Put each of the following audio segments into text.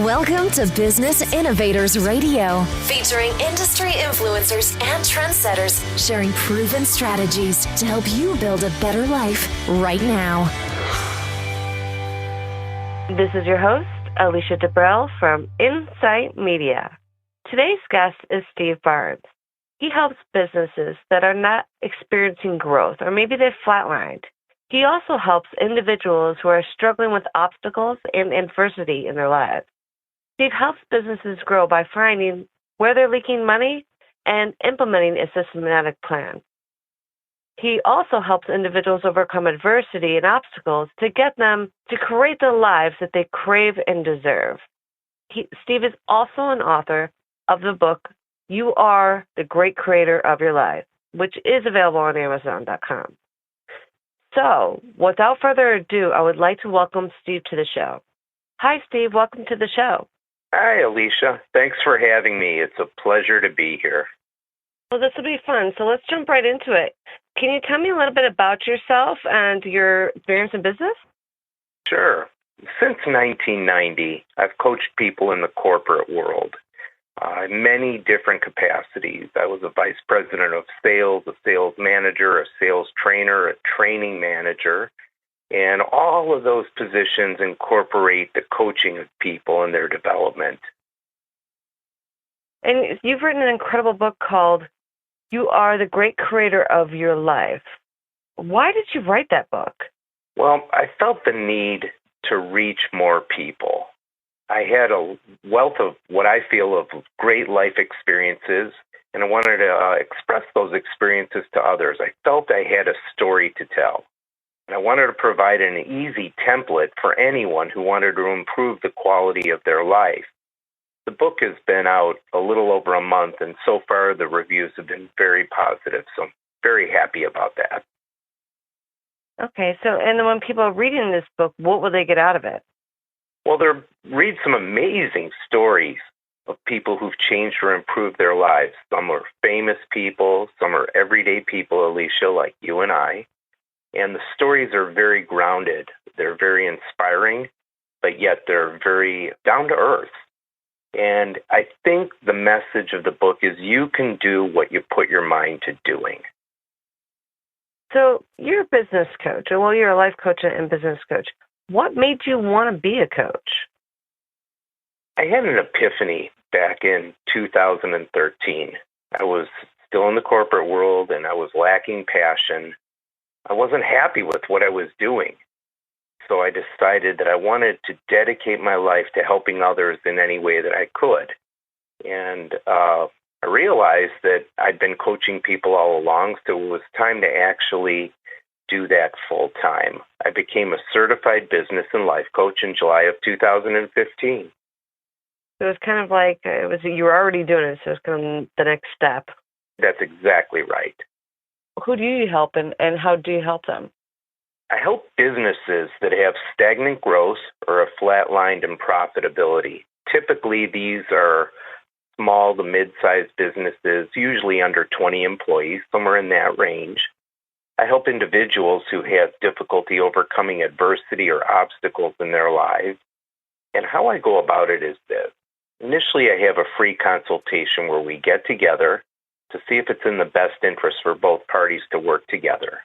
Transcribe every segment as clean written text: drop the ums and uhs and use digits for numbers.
Welcome to Business Innovators Radio, featuring industry influencers and trendsetters sharing proven strategies to help you build a better life right now. This is your host, Alicia Debrell from Insight Media. Today's guest is Steve Barnes. He helps businesses that are not experiencing growth, or maybe they've flatlined. He also helps individuals who are struggling with obstacles and adversity in their lives. Steve helps businesses grow by finding where they're leaking money and implementing a systematic plan. He also helps individuals overcome adversity and obstacles to get them to create the lives that they crave and deserve. Steve is also an author of the book, You Are the Great Creator of Your Life, which is available on Amazon.com. So, without further ado, I would like to welcome Steve to the show. Hi, Steve. Welcome to the show. Hi, Alicia. Thanks for having me. It's a pleasure to be here. Well, this will be fun. So let's jump right into it. Can you tell me a little bit about yourself and your experience in business? Sure. Since 1990, I've coached people in the corporate world in many different capacities. I was a vice president of sales, a sales manager, a sales trainer, a training manager. And all of those positions incorporate the coaching of people and their development. And you've written an incredible book called You Are the Great Creator of Your Life. Why did you write that book? Well, I felt the need to reach more people. I had a wealth of what I feel of great life experiences, and I wanted to express those experiences to others. I felt I had a story to tell. And I wanted to provide an easy template for anyone who wanted to improve the quality of their life. The book has been out a little over a month, and so far the reviews have been very positive, so I'm very happy about that. Okay, so and then when people are reading this book, what will they get out of it? Well, they'll read some amazing stories of people who've changed or improved their lives. Some are famous people, some are everyday people, Alicia, like you and I. And the stories are very grounded. They're very inspiring, but yet they're very down to earth. And I think the message of the book is you can do what you put your mind to doing. So you're a business coach, or well, you're a life coach and business coach. What made you want to be a coach? I had an epiphany back in 2013. I was still in the corporate world, and I was lacking passion. I wasn't happy with what I was doing. So I decided that I wanted to dedicate my life to helping others in any way that I could. And I realized that I'd been coaching people all along, so it was time to actually do that full time. I became a certified business and life coach in July of 2015. So it was kind of like you were already doing it, so it's kind of the next step. That's exactly right. Who do you help, and how do you help them? I help businesses that have stagnant growth or are flatlined in profitability. Typically, these are small to mid-sized businesses, usually under 20 employees, somewhere in that range. I help individuals who have difficulty overcoming adversity or obstacles in their lives. And how I go about it is this. Initially, I have a free consultation where we get together to see if it's in the best interest for both parties to work together.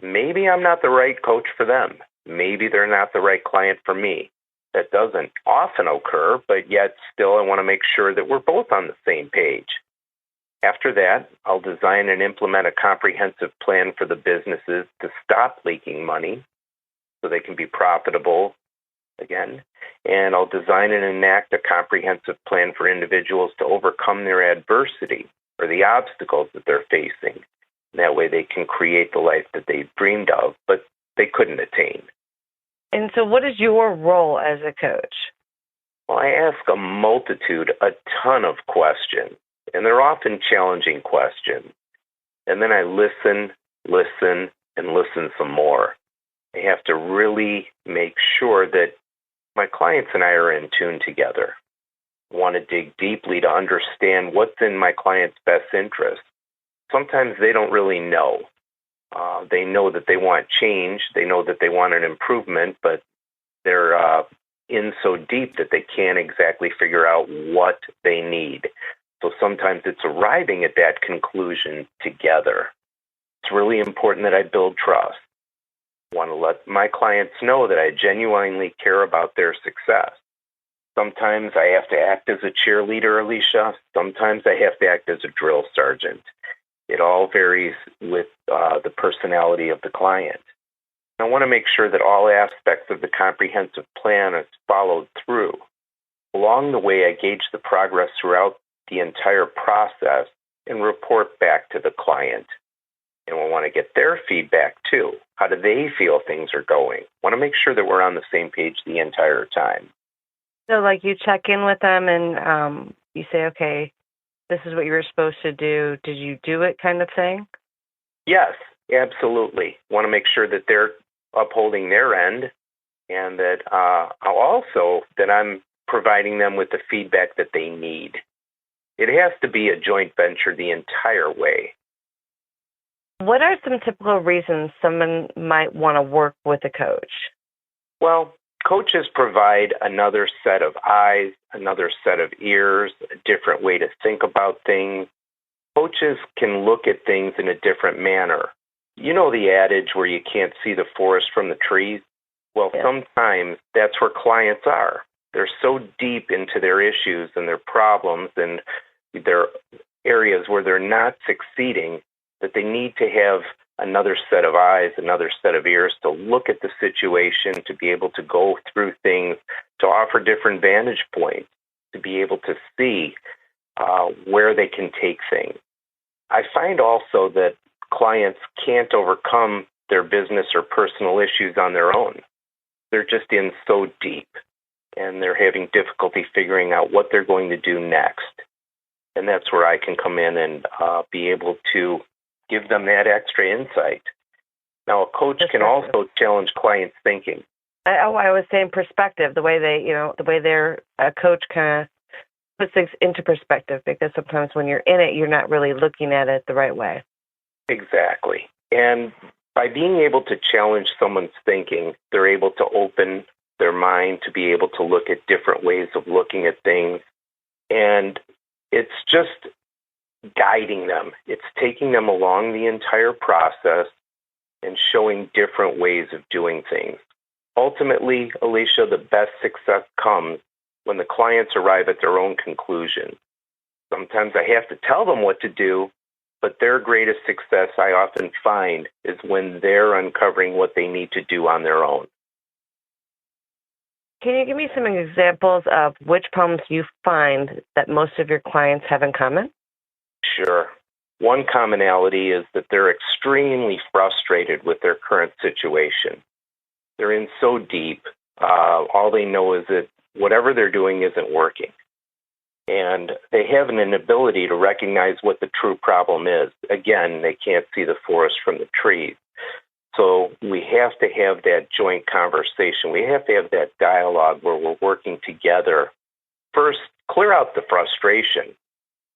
Maybe I'm not the right coach for them. Maybe they're not the right client for me. That doesn't often occur, but yet still I want to make sure that we're both on the same page. After that, I'll design and implement a comprehensive plan for the businesses to stop leaking money so they can be profitable again. And I'll design and enact a comprehensive plan for individuals to overcome their adversity or the obstacles that they're facing. That way they can create the life that they dreamed of, but they couldn't attain. And so what is your role as a coach? Well, I ask a ton of questions, and they're often challenging questions. And then I listen, and listen some more. I have to really make sure that my clients and I are in tune together. I want to dig deeply to understand what's in my client's best interest. Sometimes they don't really know. They know that they want change. They know that they want an improvement, but they're in so deep that they can't exactly figure out what they need. So sometimes it's arriving at that conclusion together. It's really important that I build trust. I want to let my clients know that I genuinely care about their success. Sometimes I have to act as a cheerleader, Alicia. Sometimes I have to act as a drill sergeant. It all varies with the personality of the client. I want to make sure that all aspects of the comprehensive plan is followed through. Along the way, I gauge the progress throughout the entire process and report back to the client. And we want to get their feedback too. How do they feel things are going? I want to make sure that we're on the same page the entire time. So like you check in with them and you say, okay, this is what you were supposed to do. Did you do it kind of thing? Yes, absolutely. I want to make sure that they're upholding their end and that also that I'm providing them with the feedback that they need. It has to be a joint venture the entire way. What are some typical reasons someone might want to work with a coach? Well, coaches provide another set of eyes, another set of ears, a different way to think about things. Coaches can look at things in a different manner. You know the adage where you can't see the forest from the trees? Well, yeah. Sometimes that's where clients are. They're so deep into their issues and their problems and their areas where they're not succeeding that they need to have another set of eyes, another set of ears to look at the situation, to be able to go through things, to offer different vantage points, to be able to see where they can take things. I find also that clients can't overcome their business or personal issues on their own. They're just in so deep, and they're having difficulty figuring out what they're going to do next. And that's where I can come in and be able to give them that extra insight. Now, a coach can also challenge clients' thinking. I was saying perspective, the way a coach kind of puts things into perspective, because sometimes when you're in it, you're not really looking at it the right way. Exactly. And by being able to challenge someone's thinking, they're able to open their mind to be able to look at different ways of looking at things. And it's just guiding them. It's taking them along the entire process and showing different ways of doing things. Ultimately, Alicia, the best success comes when the clients arrive at their own conclusion. Sometimes I have to tell them what to do, but their greatest success, I often find, is when they're uncovering what they need to do on their own. Can you give me some examples of which problems you find that most of your clients have in common? Sure. One commonality is that they're extremely frustrated with their current situation. They're in so deep, all they know is that whatever they're doing isn't working. And they have an inability to recognize what the true problem is. Again, they can't see the forest from the trees. So we have to have that joint conversation. We have to have that dialogue where we're working together. First, clear out the frustration.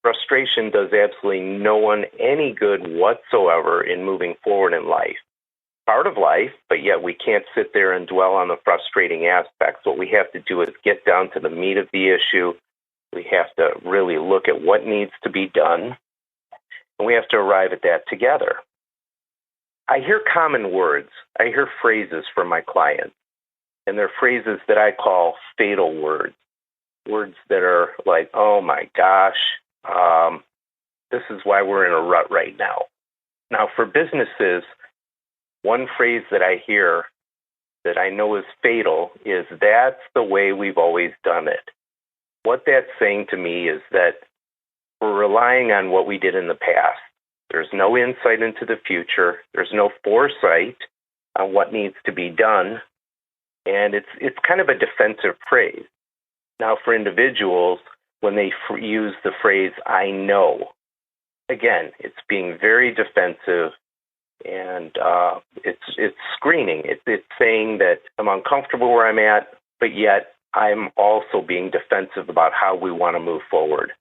Frustration does absolutely no one any good whatsoever in moving forward in life. Part of life, but yet we can't sit there and dwell on the frustrating aspects. What we have to do is get down to the meat of the issue. We have to really look at what needs to be done, and we have to arrive at that together. I hear common words. I hear phrases from my clients, and they're phrases that I call fatal words, words that are like, oh my gosh, this is why we're in a rut right now. Now, for businesses, one phrase that I hear that I know is fatal is, that's the way we've always done it. What that's saying to me is that we're relying on what we did in the past. There's no insight into the future. There's no foresight on what needs to be done. And it's kind of a defensive phrase. Now, for individuals, when they use the phrase, I know, again, it's being very defensive, and it's screening. It's saying that I'm uncomfortable where I'm at, but yet I'm also being defensive about how we want to move forward.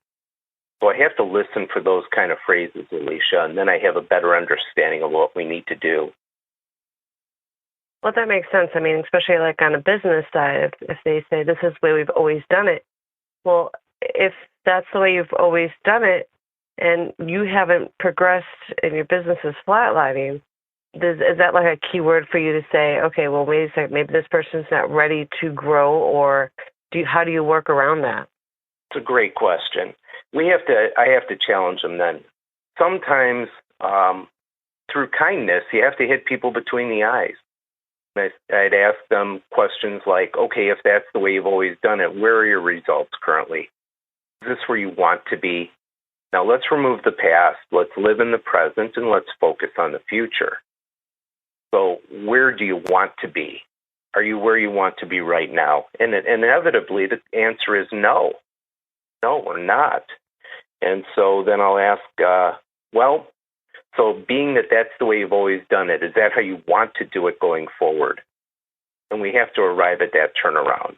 So I have to listen for those kind of phrases, Alicia, and then I have a better understanding of what we need to do. Well, that makes sense. I mean, especially like on a business side, if they say this is the way we've always done it, well, if that's the way you've always done it and you haven't progressed and your business is flatlining, is that like a key word for you to say, okay, well, wait a second, maybe this person's not ready to grow, or how do you work around that? It's a great question. I have to challenge them then. Sometimes through kindness, you have to hit people between the eyes. I'd ask them questions like, okay, if that's the way you've always done it, where are your results currently? Is this where you want to be? Now let's remove the past, let's live in the present, and let's focus on the future. So where do you want to be? Are you where you want to be right now? And inevitably, the answer is no. No, we're not. And so then I'll ask, so being that that's the way you've always done it, is that how you want to do it going forward? And we have to arrive at that turnaround.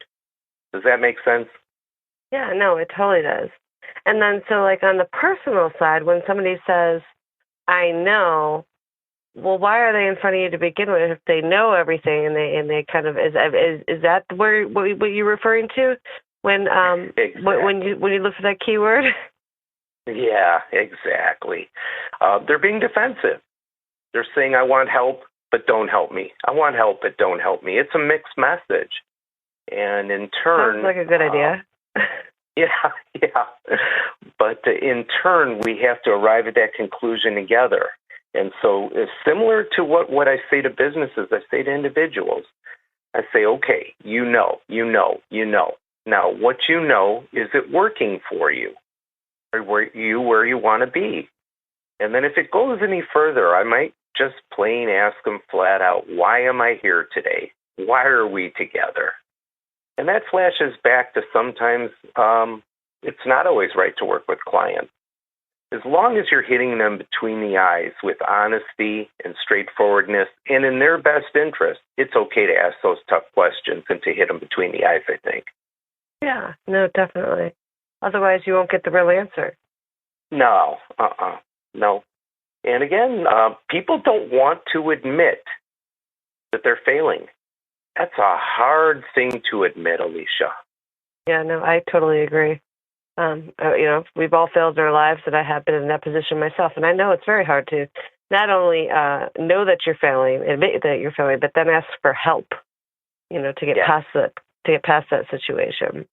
Does that make sense? Yeah, no, it totally does. And then so like on the personal side, when somebody says, I know, well, why are they in front of you to begin with if they know everything and they kind of, is that what you're referring to when exactly. when you look for that keyword? Yeah, exactly. They're being defensive. They're saying, I want help, but don't help me. I want help, but don't help me. It's a mixed message. And in turn... Sounds like a good idea. Yeah. But in turn, we have to arrive at that conclusion together. And so it's similar to what I say to businesses, I say to individuals. I say, okay, you know. Now, what you know, is it working for you? Where you want to be? And then if it goes any further, I might just plain ask them flat out, why am I here today? Why are we together? And that flashes back to sometimes it's not always right to work with clients. As long as you're hitting them between the eyes with honesty and straightforwardness and in their best interest, it's okay to ask those tough questions and to hit them between the eyes, I think. Yeah, no, definitely. Otherwise, you won't get the real answer. No. And again, people don't want to admit that they're failing. That's a hard thing to admit, Alicia. Yeah, no, I totally agree. We've all failed in our lives, and I have been in that position myself. And I know it's very hard to not only know that you're failing, admit that you're failing, but then ask for help, to get past that situation.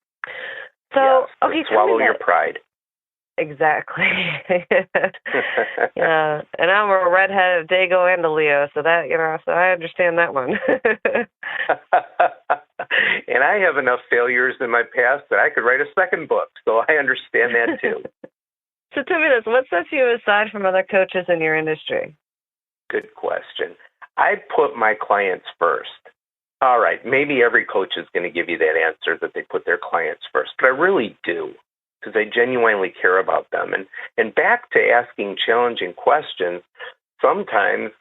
So, yes, okay, swallow your pride. Exactly. Yeah, and I'm a redheaded Dago and a Leo, so that so I understand that one. And I have enough failures in my past that I could write a second book, so I understand that too. So tell me this: what sets you aside from other coaches in your industry? Good question. I put my clients first. All right, maybe every coach is going to give you that answer that they put their clients first, but I really do, because I genuinely care about them. And back to asking challenging questions, sometimes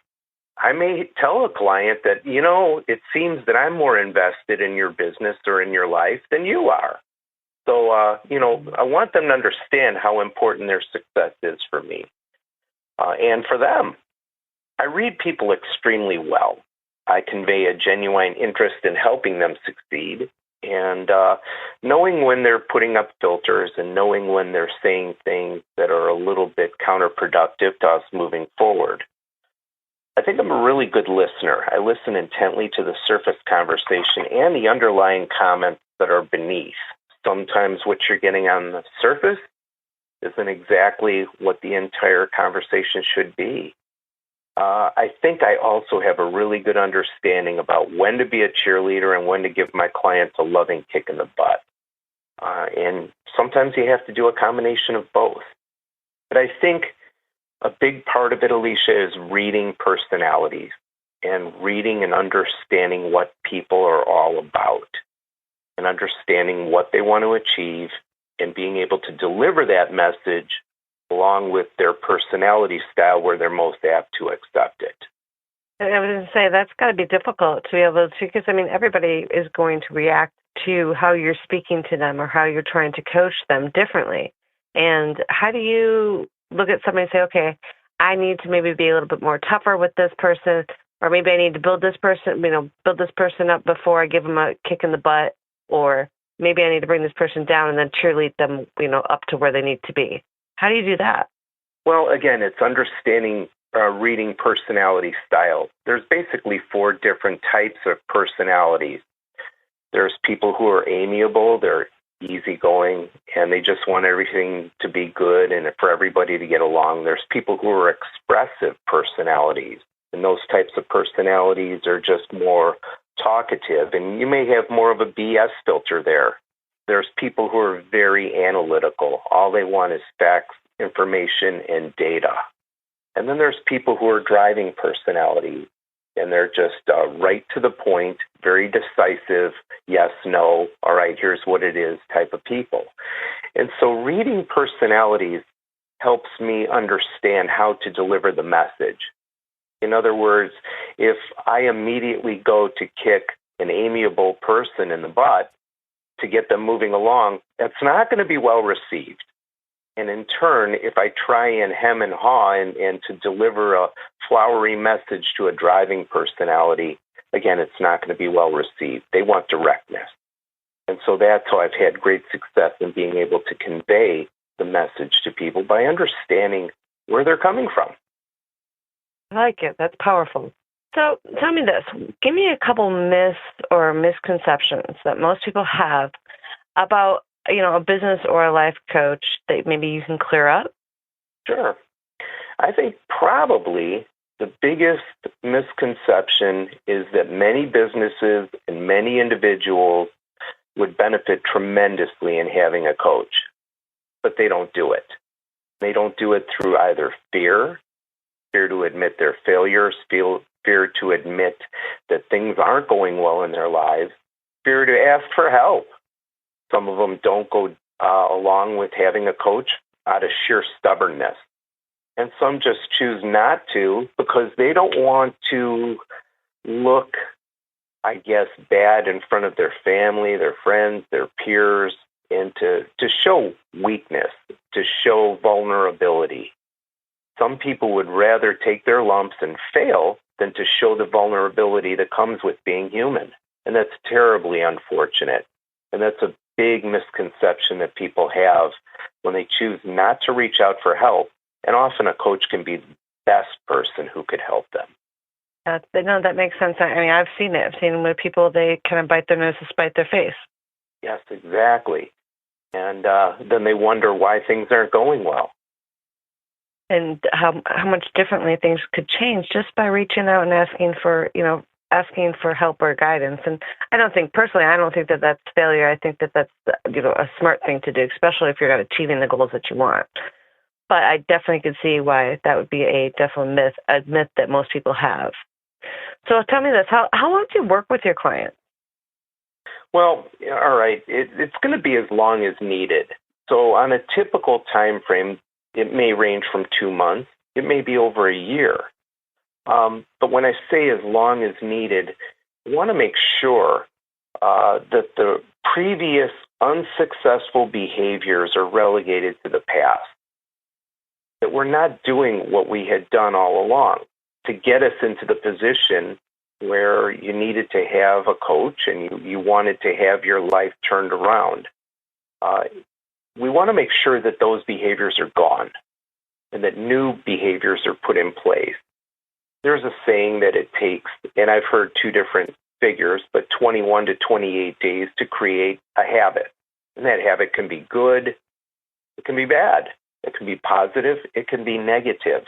I may tell a client that, it seems that I'm more invested in your business or in your life than you are. So, I want them to understand how important their success is for me and for them. I read people extremely well. I convey a genuine interest in helping them succeed, and knowing when they're putting up filters and knowing when they're saying things that are a little bit counterproductive to us moving forward. I think I'm a really good listener. I listen intently to the surface conversation and the underlying comments that are beneath. Sometimes what you're getting on the surface isn't exactly what the entire conversation should be. I think I also have a really good understanding about when to be a cheerleader and when to give my clients a loving kick in the butt. And sometimes you have to do a combination of both. But I think a big part of it, Alicia, is reading personalities and reading and understanding what people are all about and understanding what they want to achieve and being able to deliver that message along with their personality style where they're most apt to accept it. I was going to say, that's got to be difficult to be able to, because, everybody is going to react to how you're speaking to them or how you're trying to coach them differently. And how do you look at somebody and say, okay, I need to maybe be a little bit more tougher with this person, or maybe I need to build this person up before I give them a kick in the butt, or maybe I need to bring this person down and then cheerlead them, up to where they need to be. How do you do that? Well, again, it's understanding reading personality styles. There's basically 4 different types of personalities. There's people who are amiable, they're easygoing, and they just want everything to be good and for everybody to get along. There's people who are expressive personalities, and those types of personalities are just more talkative, and you may have more of a BS filter there. There's people who are very analytical. All they want is facts, information, and data. And then there's people who are driving personalities, and they're just right to the point, very decisive, yes, no, all right, here's what it is type of people. And so reading personalities helps me understand how to deliver the message. In other words, if I immediately go to kick an amiable person in the butt to get them moving along, that's not going to be well received. And in turn, if I try and hem and haw and to deliver a flowery message to a driving personality, again, it's not going to be well received. They want directness. And so that's how I've had great success in being able to convey the message to people by understanding where they're coming from. I like it. That's powerful. So tell me this. Give me a couple myths or misconceptions that most people have about a business or a life coach that maybe you can clear up? Sure. I think probably the biggest misconception is that many businesses and many individuals would benefit tremendously in having a coach, but they don't do it. They don't do it through either fear to admit their failures, fear to admit that things aren't going well in their lives, fear to ask for help. Some of them don't go along with having a coach out of sheer stubbornness. And some just choose not to because they don't want to look, I guess, bad in front of their family, their friends, their peers, and to show weakness, to show vulnerability. Some people would rather take their lumps and fail than to show the vulnerability that comes with being human. And that's terribly unfortunate. And that's a big misconception that people have when they choose not to reach out for help. And often a coach can be the best person who could help them. That makes sense. I mean, I've seen it. I've seen where people, they kind of bite their nose to spite their face. Yes, exactly. And then they wonder why things aren't going well. And how much differently things could change just by reaching out and asking for help or guidance. And I don't think that that's failure. I think that that's a smart thing to do, especially if you're not achieving the goals that you want. But I definitely could see why that would be a myth that most people have. So tell me this: how long do you work with your clients? Well, all right, it's going to be as long as needed. So on a typical time frame, it may range from 2 months. It may be over a year. But when I say as long as needed, I want to make sure that the previous unsuccessful behaviors are relegated to the past, that we're not doing what we had done all along to get us into the position where you needed to have a coach and you wanted to have your life turned around. We want to make sure that those behaviors are gone and that new behaviors are put in place. There's a saying that it takes, and I've heard 2 different figures, but 21 to 28 days to create a habit. And that habit can be good, it can be bad, it can be positive, it can be negative.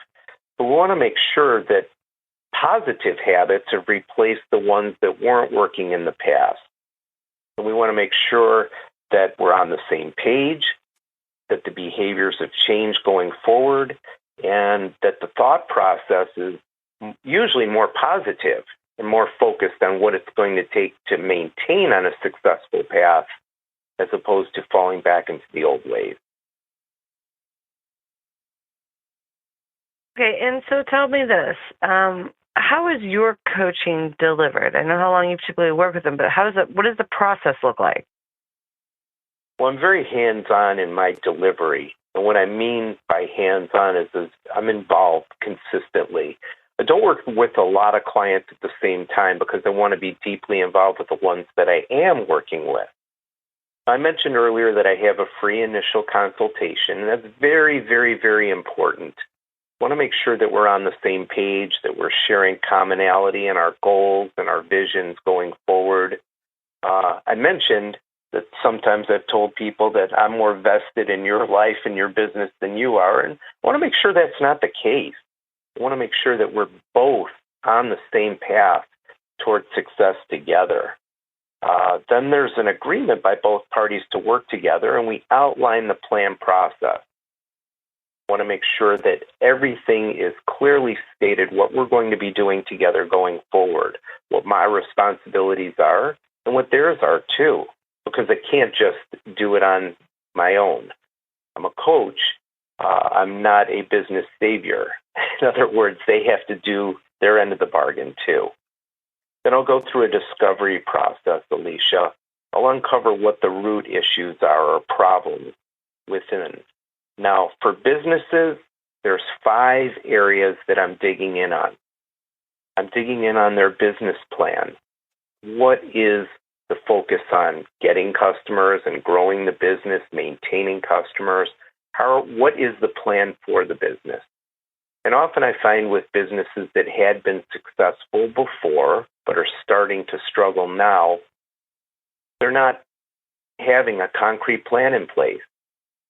But we want to make sure that positive habits have replaced the ones that weren't working in the past. And we want to make sure that we're on the same page, that the behaviors have changed going forward, and that the thought process is usually more positive and more focused on what it's going to take to maintain on a successful path as opposed to falling back into the old ways. Okay, and so tell me this. How is your coaching delivered? I know how long you typically work with them, but what does the process look like? Well, I'm very hands-on in my delivery. And what I mean by hands-on is I'm involved consistently. I don't work with a lot of clients at the same time because I want to be deeply involved with the ones that I am working with. I mentioned earlier that I have a free initial consultation, and that's very, very, very important. I want to make sure that we're on the same page, that we're sharing commonality in our goals and our visions going forward. I mentioned that sometimes I've told people that I'm more vested in your life and your business than you are, and I want to make sure that's not the case. I want to make sure that we're both on the same path towards success together. Then there's an agreement by both parties to work together, and we outline the plan process. I want to make sure that everything is clearly stated, what we're going to be doing together going forward, what my responsibilities are, and what theirs are too, because I can't just do it on my own. I'm a coach. I'm not a business savior. In other words, they have to do their end of the bargain too. Then I'll go through a discovery process, Alicia. I'll uncover what the root issues are or problems within. Now, for businesses, there's 5 areas that I'm digging in on. I'm digging in on their business plan. What is the focus on getting customers and growing the business, maintaining customers? What is the plan for the business? And often I find with businesses that had been successful before but are starting to struggle now, they're not having a concrete plan in place.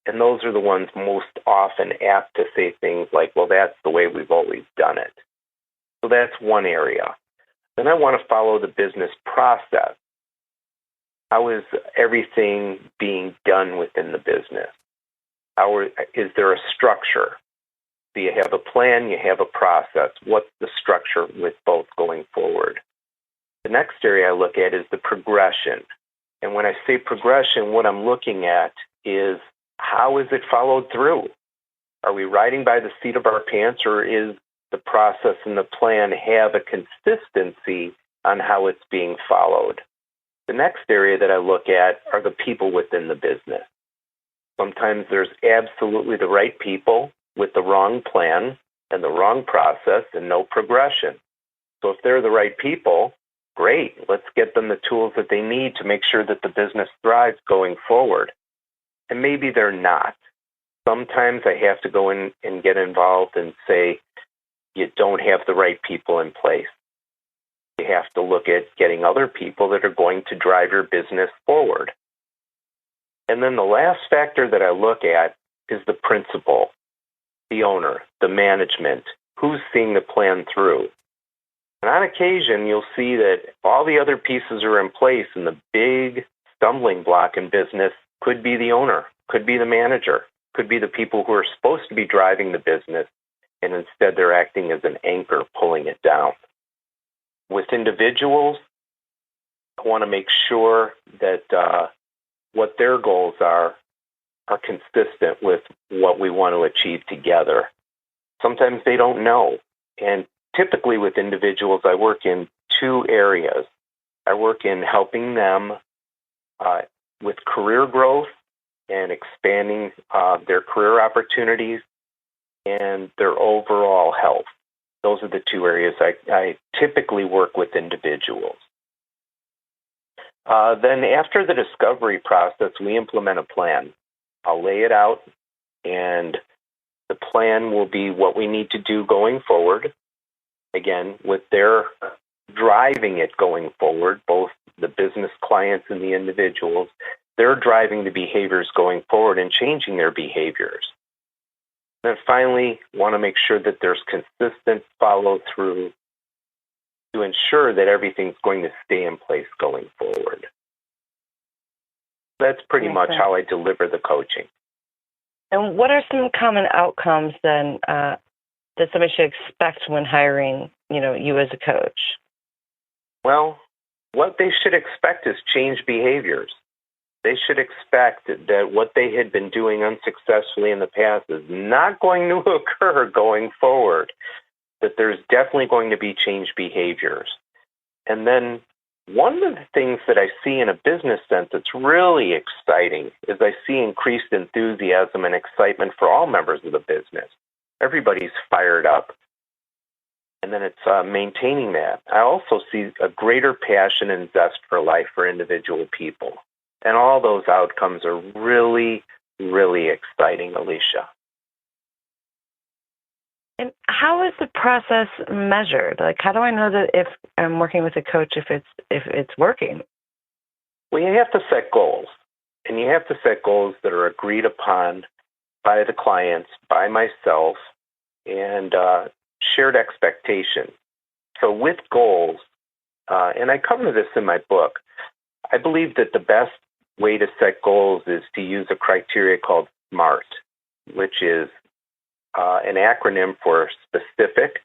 And those are the ones most often apt to say things like, well, that's the way we've always done it. So that's one area. Then I want to follow the business process. How is everything being done within the business? Is there a structure? So you have a plan, you have a process. What's the structure with both going forward? The next area I look at is the progression. And when I say progression, what I'm looking at is how is it followed through? Are we riding by the seat of our pants, or is the process and the plan have a consistency on how it's being followed? The next area that I look at are the people within the business. Sometimes there's absolutely the right people with the wrong plan and the wrong process and no progression. So if they're the right people, great. Let's get them the tools that they need to make sure that the business thrives going forward. And maybe they're not. Sometimes I have to go in and get involved and say, you don't have the right people in place. You have to look at getting other people that are going to drive your business forward. And then the last factor that I look at is the principal, the owner, the management, who's seeing the plan through. And on occasion, you'll see that all the other pieces are in place, and the big stumbling block in business could be the owner, could be the manager, could be the people who are supposed to be driving the business, and instead they're acting as an anchor pulling it down. With individuals, I want to make sure that what their goals are consistent with what we want to achieve together. Sometimes they don't know. And typically with individuals, I work in 2 areas. I work in helping them with career growth and expanding their career opportunities and their overall health. Those are the 2 areas I typically work with individuals. Then after the discovery process, we implement a plan. I'll lay it out, and the plan will be what we need to do going forward. Again, with their driving it going forward, both the business clients and the individuals, they're driving the behaviors going forward and changing their behaviors. And then finally, want to make sure that there's consistent follow-through to ensure that everything's going to stay in place going forward. That's pretty much how I deliver the coaching. And what are some common outcomes then that somebody should expect when hiring, you as a coach? Well, what they should expect is change behaviors. They should expect that what they had been doing unsuccessfully in the past is not going to occur going forward, that there's definitely going to be change behaviors. And then one of the things that I see in a business sense that's really exciting is I see increased enthusiasm and excitement for all members of the business. Everybody's fired up. And then it's maintaining that. I also see a greater passion and zest for life for individual people. And all those outcomes are really, really exciting, Alicia. And how is the process measured? Like, how do I know that if I'm working with a coach, if it's working? Well, you have to set goals. And you have to set goals that are agreed upon by the clients, by myself, and shared expectations. So with goals, and I cover this in my book, I believe that the best way to set goals is to use a criteria called SMART, which is an acronym for specific,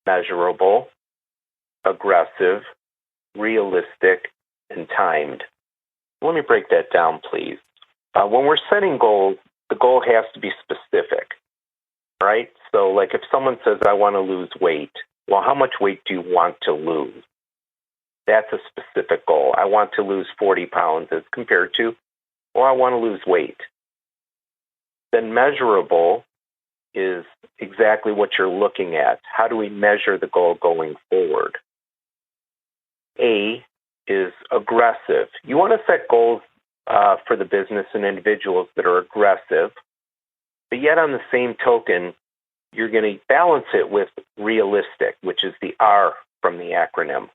measurable, aggressive, realistic, and timed. Let me break that down, please. When we're setting goals, the goal has to be specific, right? So like if someone says, I want to lose weight, well, how much weight do you want to lose? That's a specific goal. I want to lose 40 pounds as compared to, well, I want to lose weight. Then measurable is exactly what you're looking at. How do we measure the goal going forward? A is aggressive. You want to set goals for the business and individuals that are aggressive, but yet on the same token, you're going to balance it with realistic, which is the R from the acronym.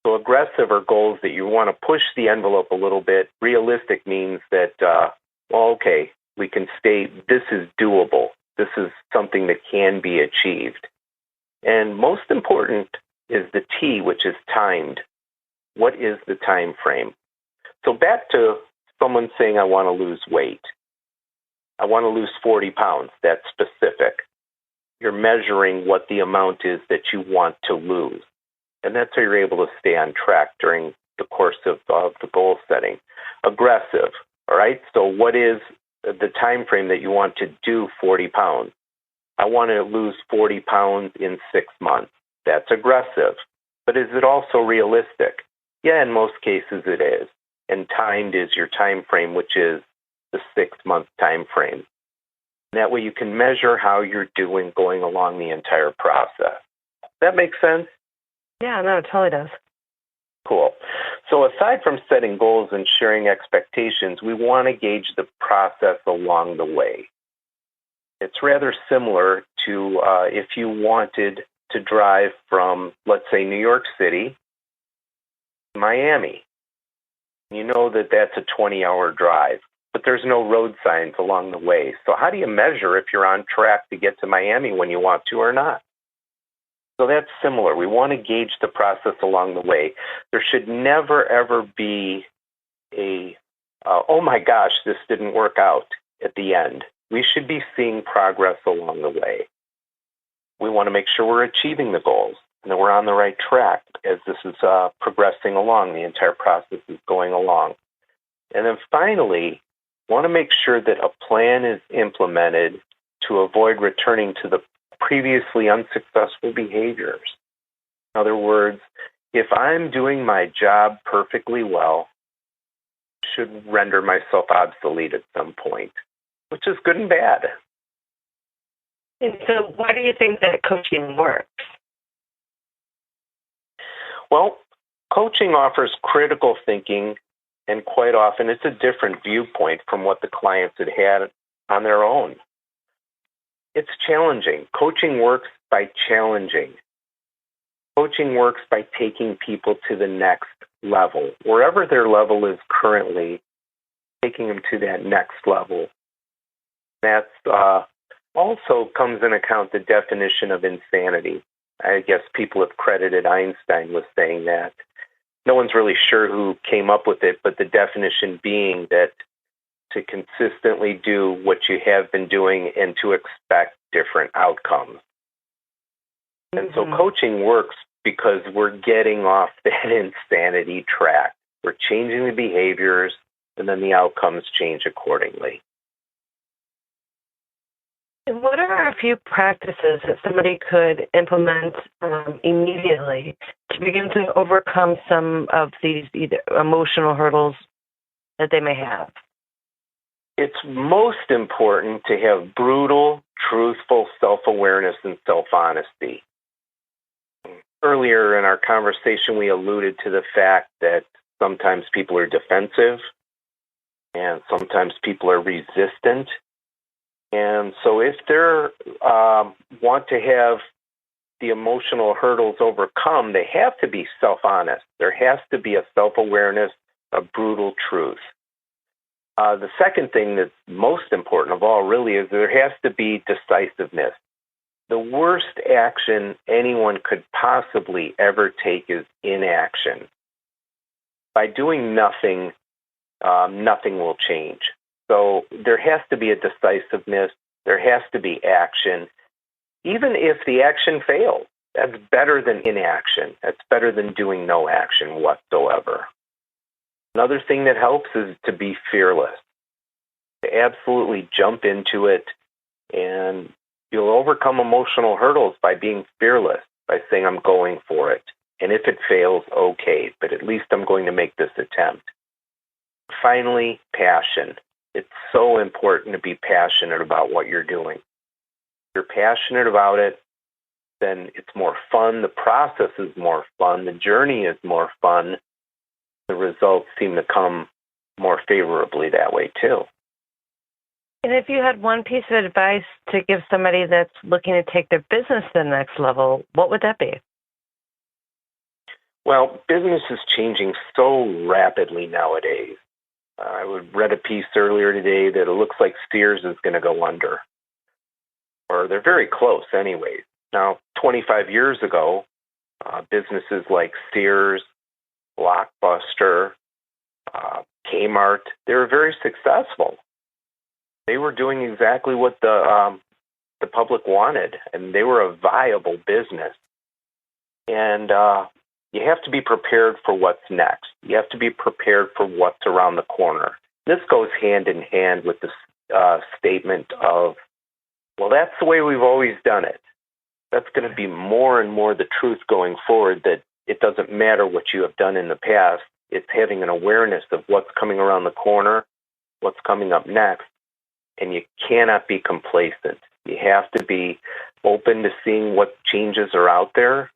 So aggressive are goals that you want to push the envelope a little bit. Realistic means that, well, okay, we can state this is doable. This is something that can be achieved. And most important is the T, which is timed. What is the time frame? So back to someone saying, I want to lose weight. I want to lose 40 pounds. That's specific. You're measuring what the amount is that you want to lose. And that's how you're able to stay on track during the course of the goal setting. Aggressive, all right? So what is the time frame that you want to do 40 pounds? I want to lose 40 pounds in 6 months. That's aggressive. But is it also realistic? Yeah, in most cases it is. And timed is your time frame, which is the 6-month time frame. That way you can measure how you're doing going along the entire process. That makes sense? Yeah, no, it totally does. Cool. So aside from setting goals and sharing expectations, we want to gauge the process along the way. It's rather similar to if you wanted to drive from, let's say, New York City to Miami. You know that that's a 20-hour drive, but there's no road signs along the way. So how do you measure if you're on track to get to Miami when you want to or not? So that's similar. We want to gauge the process along the way. There should never, ever be oh my gosh, this didn't work out at the end. We should be seeing progress along the way. We want to make sure we're achieving the goals and that we're on the right track as this is progressing along. The entire process is going along. And then finally, want to make sure that a plan is implemented to avoid returning to the previously unsuccessful behaviors. In other words, if I'm doing my job perfectly well, I should render myself obsolete at some point, which is good and bad. And so why do you think that coaching works? Well, coaching offers critical thinking, and quite often it's a different viewpoint from what the clients had on their own. It's challenging. Coaching works by challenging. Coaching works by taking people to the next level. Wherever their level is currently, taking them to that next level. That also comes in account the definition of insanity. I guess people have credited Einstein with saying that. No one's really sure who came up with it, but the definition being that to consistently do what you have been doing and to expect different outcomes. And so coaching works because we're getting off that insanity track. We're changing the behaviors, and then the outcomes change accordingly. And what are a few practices that somebody could implement immediately to begin to overcome some of these either emotional hurdles that they may have? It's most important to have brutal, truthful self-awareness and self-honesty. Earlier in our conversation, we alluded to the fact that sometimes people are defensive and sometimes people are resistant. And so if they want to have the emotional hurdles overcome, they have to be self-honest. There has to be a self-awareness, a brutal truth. The second thing that's most important of all really is there has to be decisiveness. The worst action anyone could possibly ever take is inaction. By doing nothing, nothing will change. So there has to be a decisiveness. There has to be action. Even if the action fails, that's better than inaction. That's better than doing no action whatsoever. Another thing that helps is to be fearless, to absolutely jump into it, and you'll overcome emotional hurdles by being fearless, by saying, I'm going for it. And if it fails, okay, but at least I'm going to make this attempt. Finally, passion. It's so important to be passionate about what you're doing. If you're passionate about it, then it's more fun. The process is more fun. The journey is more fun. The results seem to come more favorably that way, too. And if you had one piece of advice to give somebody that's looking to take their business to the next level, what would that be? Well, business is changing so rapidly nowadays. I read a piece earlier today that it looks like Sears is going to go under. Or they're very close anyways. Now, 25 years ago, businesses like Sears, Blockbuster, Kmart, they were very successful. They were doing exactly what the public wanted, and they were a viable business. And you have to be prepared for what's next. You have to be prepared for what's around the corner. This goes hand in hand with the statement of, well, that's the way we've always done it. That's going to be more and more the truth going forward, that it doesn't matter what you have done in the past. It's having an awareness of what's coming around the corner, what's coming up next, and you cannot be complacent. You have to be open to seeing what changes are out there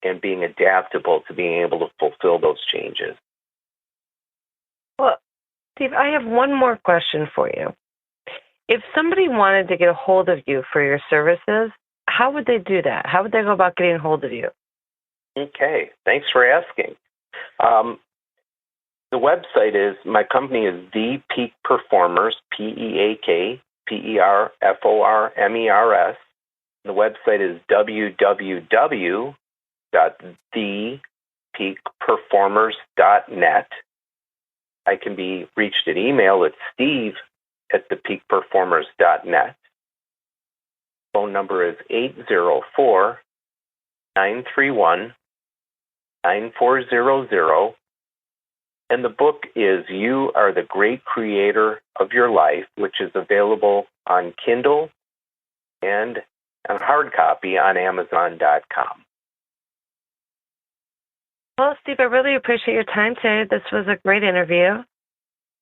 and being adaptable to being able to fulfill those changes. Well, Steve, I have one more question for you. If somebody wanted to get a hold of you for your services, how would they do that? How would they go about getting a hold of you? Okay, thanks for asking. The website is, my company is The Peak Performers, PEAK, PERFORMERS. The website is www.thepeakperformers.net. I can be reached at email at steve@thepeakperformers.net. Phone number is 804-931-9400. And the book is You Are the Great Creator of Your Life, which is available on Kindle and on hard copy on Amazon.com. Well, Steve, I really appreciate your time today. This was a great interview.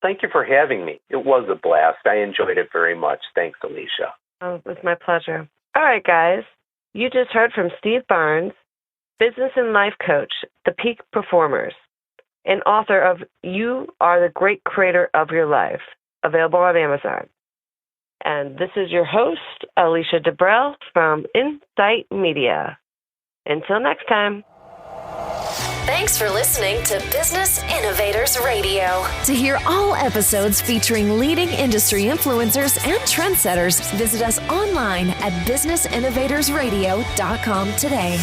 Thank you for having me. It was a blast. I enjoyed it very much. Thanks, Alicia. Oh, it was my pleasure. All right, guys. You just heard from Steve Barnes, business and life coach, The Peak Performers, and author of You Are the Great Creator of Your Life, available on Amazon. And this is your host, Alicia Debrell from Insight Media. Until next time. Thanks for listening to Business Innovators Radio. To hear all episodes featuring leading industry influencers and trendsetters, visit us online at businessinnovatorsradio.com today.